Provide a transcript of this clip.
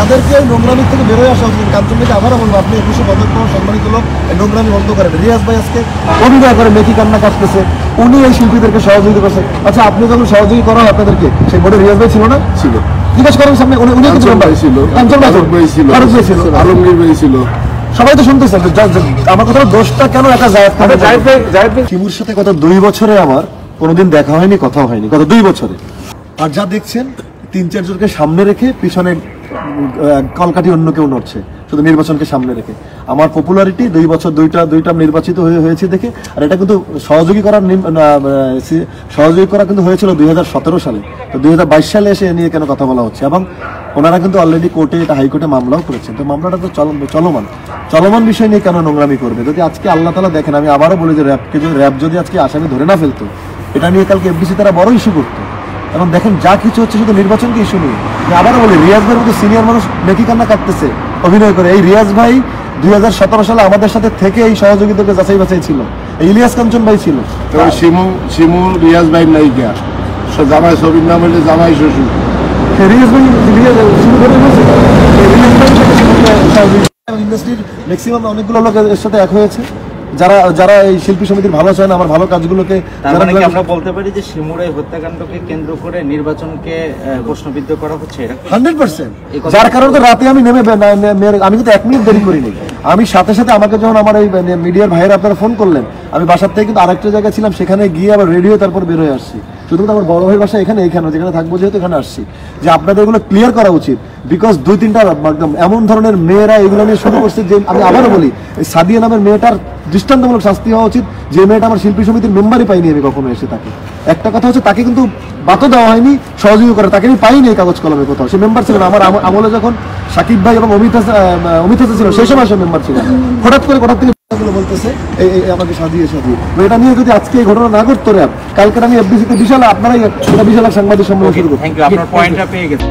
তাদেরকে এই নোংরামি থেকে বেরোয় আসা উচিত। কাঞ্চন ভাইকে আবারও বলবো, আপনি 21 পদক সম্মানিত লোক, এই নোংরামি বন্ধ করেন। রিয়াজ ভাই আজকে অভিনয় করে মেকি কান্না কাটতেছে, উনি এই শিল্পীদেরকে সহযোগিতা করছে। আচ্ছা, আপনি যখন সহযোগী করা হয় আপনাদেরকে, সেই বোর্ডে রিয়াজ ভাই ছিল না? ছিল। জিজ্ঞেস করেন সামনে, উনি কিন্তু কাঞ্চন ভাই ছিল, কাঞ্চন ভাই ফারুক ভাই ছিল, ফারুক ভাই ছিল, আলমগীর ভাই ছিল। সবাই তো শুনতেছে। আমার কথা দোষটা কেন একা জায়েদ ভাই? শিমুর সাথে গত 2 বছরে আমার কোনোদিন দেখা হয়নি, কথাও হয়নি, গত 2 বছরে। আর যা দেখছেন 3-4 জনকে সামনে রেখে পিছনে কলকাঠি অন্য কেউ নড়ছে, শুধু নির্বাচনকে সামনে রেখে। আমার পপুলারিটি 2 বছর দুইটা নির্বাচিত হয়েছে দেখে। আর এটা কিন্তু সহযোগী করা কিন্তু হয়েছিল 2017 সালে। তো 2022 সালে এসে এ নিয়ে কেন কথা বলা হচ্ছে? এবং ওনারা কিন্তু অলরেডি কোর্টে, এটা হাইকোর্টে মামলাও করেছেন। তো মামলাটা তো চলমান বিষয় নিয়ে কেন নোংরামি করবে? যদি আজকে আল্লাহ তাআলা দেখেন, আমি আবারও বলি যে র্যাব যদি আজকে আসামি ধরে না ফেলতো, এটা নিয়ে কালকে এফডিসি তারা বড় ইস্যু করতো। এবং দেখেন যা কিছু হচ্ছে শুধু নির্বাচনকে ইস্যু নিয়ে। আমি আবারও বলি, রিয়াজ ভাইয়ের মতো সিনিয়র মানুষ মেকি কান্না কাটতেছে অভিনয় করে। এই রিয়াজ ভাই 2017 সালে আমাদের সাথে থেকে এই সহযোগিতাকে যাচাই বাছাই ছিল। এই ইলিয়াস কাঞ্চন ভাই ছিল। শিমু রিয়াজ ভাই নায়িকা, জামাই ছবির নাম হলে জামাই শ্বশুর। রিয়াজ ভাই শুরু করে হয়েছে, ইন্ডাস্ট্রির ম্যাক্সিমাম অনেকগুলো লোক এর সাথে এক হয়েছে, যারা এই শিল্পী সমিতির ভালো চায় না, আমার ভালো কাজগুলোকে। আমরা বলতে পারি যে শিমুর এই হত্যাকাণ্ডকে কেন্দ্র করে নির্বাচনকে প্রশ্নবিদ্ধ করা হচ্ছে 100%। যার কারণে তো রাতে আমি আমি কিন্তু 1 মিনিট দেরি করিনি। আমি সাথে সাথে আমাকে যখন আমার এই মিডিয়ার ভাইয়েরা আপনারা ফোন করলেন, আমি বাসার থেকে কিন্তু আরেকটা জায়গায় ছিলাম, সেখানে গিয়ে আবার রেডি হয়ে তারপর বের হয়ে আসছি। শুধুমাত্র আমার বড় ভাইয়ের বাসা এইখানে যেখানে থাকবো, যেহেতু এখানে আসছি, যে আপনাদের এগুলো ক্লিয়ার করা উচিত। বিকজ 2-3টা একদম এমন ধরনের মেয়েরা এগুলো নিয়ে শুরু করছে যে আমি আবারও বলি, এই সাদিয়া নামের মেয়েটার দৃষ্টান্তমূলক শাস্তি হওয়া উচিত। যে মেয়েটা আমার শিল্পী সমিতির মেম্বারই পাইনি আমি কখনো এসে তাকে। একটা কথা হচ্ছে, তাকে কিন্তু বাতও দেওয়া হয়নি সহযোগী করে, তাকে আমি পাইনি এই কাগজ কলমে কোথাও। সে মেম্বার ছিল না আমার আমলে, যখন সাকিব ভাই এবং অমিত হাসান ছিল সেই সময় সে মেম্বার ছিল। হঠাৎ থেকে বলতেছে আমাকে সাজিয়ে এটা নিয়ে যদি আজকে এই ঘটনা না ঘটতো র্যাব, কালকে আমি এফডিসিতে বিশাল, আপনারাই বিশাল সাংবাদিক সম্মেলন শুরু করতেন। থ্যাংক ইউ, আপনার পয়েন্টটা পেয়ে গেছেন।